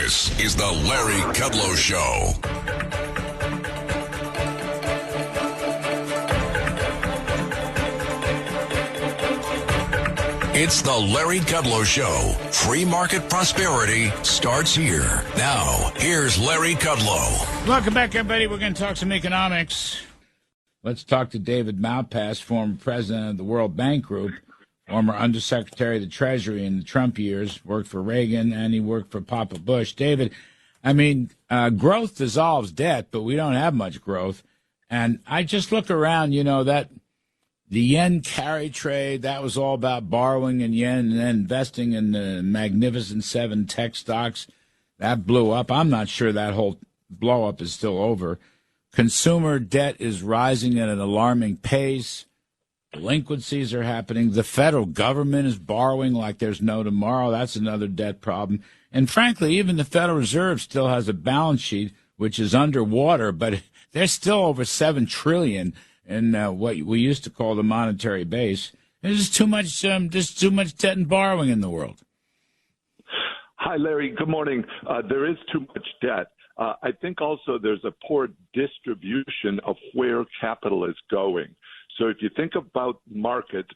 This is the Larry Kudlow Show. It's the Larry Kudlow Show. Free market prosperity starts here. Now, here's Larry Kudlow. Welcome back, everybody. We're going to talk some economics. Let's talk to David Malpass, former president of the World Bank Group, former undersecretary of the Treasury in the Trump years, worked for Reagan, and he worked for Papa Bush. David, I mean, growth dissolves debt, but we don't have much growth. And I just look around, you know, that the yen carry trade, that was all about borrowing in yen and then investing in the Magnificent Seven tech stocks. That blew up. I'm not sure that whole blow up is still over. Consumer debt is rising at an alarming pace. Delinquencies are happening. The federal government is borrowing like there's no tomorrow. That's another debt problem. And frankly, even the Federal Reserve still has a balance sheet which is underwater, but there's still over $7 trillion in what we used to call the monetary base. There's just too much debt and borrowing in the world. Hi, Larry. Good morning. There is too much debt. I think also there's a poor distribution of where capital is going. So if you think about markets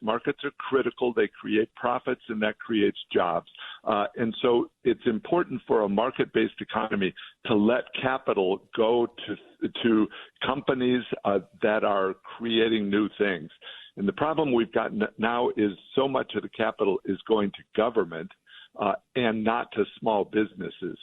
are critical. They create profits, and that creates jobs. And so it's important for a market-based economy to let capital go to companies that are creating new things. And the problem we've got now is so much of the capital is going to government and not to small businesses.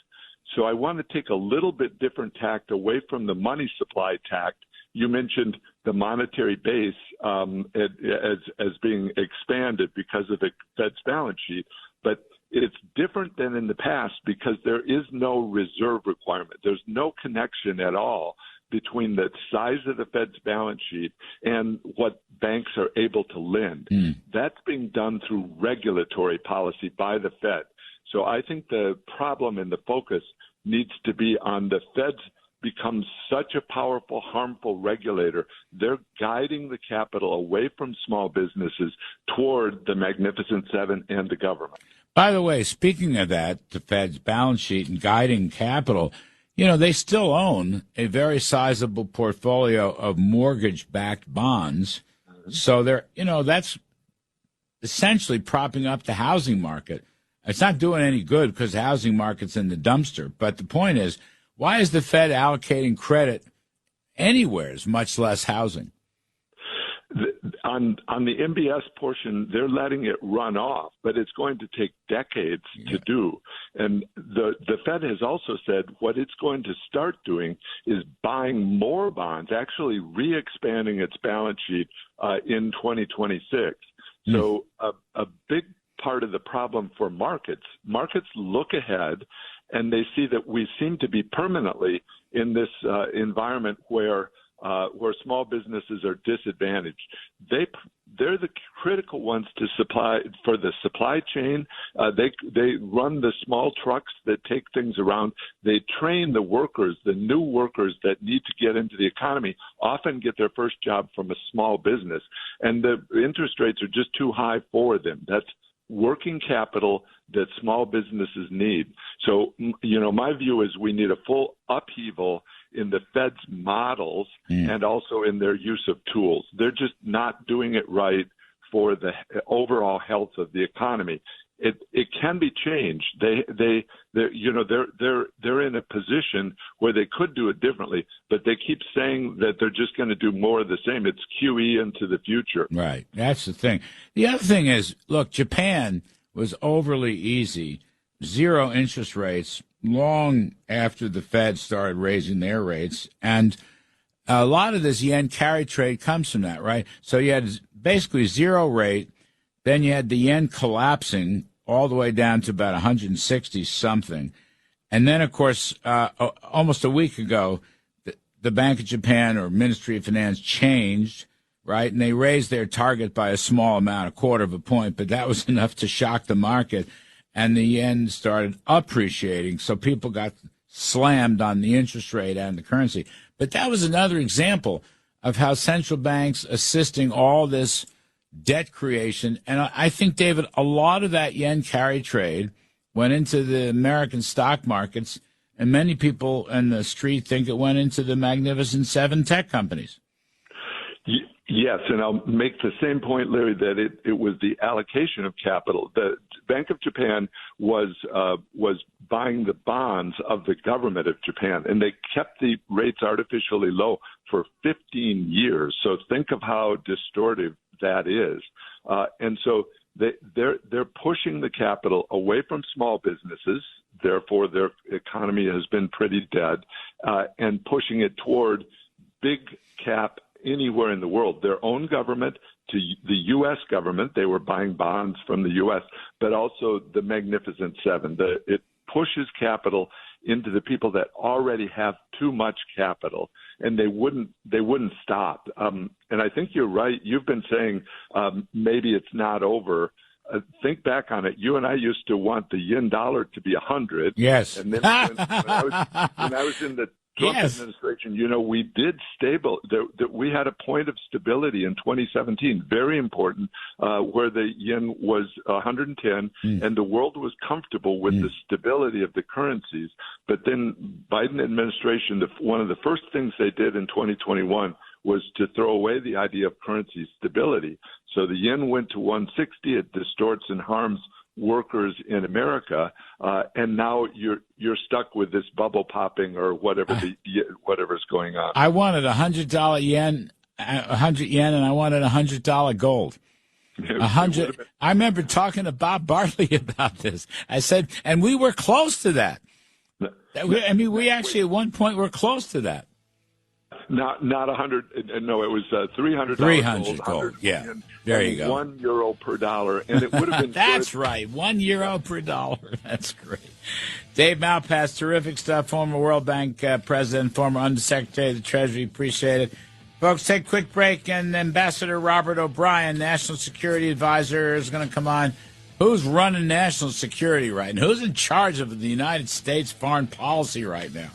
So I want to take a little bit different tact away from the money supply tact. You mentioned the monetary base as being expanded because of the Fed's balance sheet, but it's different than in the past because there is no reserve requirement. There's no connection at all between the size of the Fed's balance sheet and what banks are able to lend. That's being done through regulatory policy by the Fed. So I think the problem and the focus needs to be on the Fed's become such a powerful, harmful regulator. They're guiding the capital away from small businesses toward the Magnificent Seven and the government. By the way, speaking of that, the Fed's balance sheet and guiding capital, you know, they still own a very sizable portfolio of mortgage-backed bonds. So they're, you know, that's essentially propping up the housing market. It's not doing any good because the housing market's in the dumpster. But the point is, why is the Fed allocating credit anywhere, much less housing? On the MBS portion, they're letting it run off, but it's going to take decades to do. And the Fed has also said what it's going to start doing is buying more bonds, actually re-expanding its balance sheet in 2026. So a big part of the problem for markets look ahead, and they see that we seem to be permanently in this environment where small businesses are disadvantaged. They're the critical ones to supply for the supply chain. They run the small trucks that take things around. They train the workers, the new workers that need to get into the economy, often get their first job from a small business, and the interest rates are just too high for them. That's working capital that small businesses need. So, you know, my view is we need a full upheaval in the Fed's models and also in their use of tools. They're just not doing it right for the overall health of the economy. It can be changed. They're in a position where they could do it differently, but they keep saying that they're just going to do more of the same. It's QE into the future. Right. That's the thing. The other thing is, look, Japan was overly easy, zero interest rates long after the Fed started raising their rates. And a lot of this yen carry trade comes from that, right? So you had basically zero rate. Then you had the yen collapsing all the way down to about 160 something. And then, of course, almost a week ago, the Bank of Japan or Ministry of Finance changed, right? And they raised their target by a small amount, a quarter of a point, but that was enough to shock the market. And the yen started appreciating. So people got slammed on the interest rate and the currency. But that was another example of how central banks assisting all this debt creation. And I think, David, a lot of that yen carry trade went into the American stock markets, and many people in the street think it went into the Magnificent Seven tech companies. Yes, and I'll make the same point, Larry, that it was the allocation of capital. The Bank of Japan was buying the bonds of the government of Japan, and they kept the rates artificially low for 15 years. So think of how distortive that is. And so they're pushing the capital away from small businesses. Therefore, their economy has been pretty dead, and pushing it toward big cap anywhere in the world. Their own government to the U.S. government. They were buying bonds from the U.S., but also the Magnificent Seven. It pushes capital into the people that already have too much capital, and they wouldn't stop. And I think you're right. You've been saying maybe it's not over. Think back on it. You and I used to want the yen dollar to be 100. Yes. And then when I was in the Trump administration, we did we had a point of stability in 2017, very important, where the yen was 110, and the world was comfortable with the stability of the currencies. But then Biden administration, one of the first things they did in 2021 was to throw away the idea of currency stability. So the yen went to 160. It distorts and harms workers in America, and now you're stuck with this bubble popping or whatever's going on. I wanted $100 yen, 100 yen, and I wanted $100 gold. 100. I remember talking to Bob Bartley about this. I said, and we were close to that. I mean, we actually at one point were close to that. Not 100. No, it was $300. 300 gold. Yeah, there you go. €1 per dollar, and it would have been. That's right, €1 per dollar. That's great. Dave Malpass, terrific stuff. Former World Bank president, former Undersecretary of the Treasury. Appreciate it, folks. Take a quick break, and Ambassador Robert O'Brien, National Security Advisor, is going to come on. Who's running national security right now? Who's in charge of the United States foreign policy right now?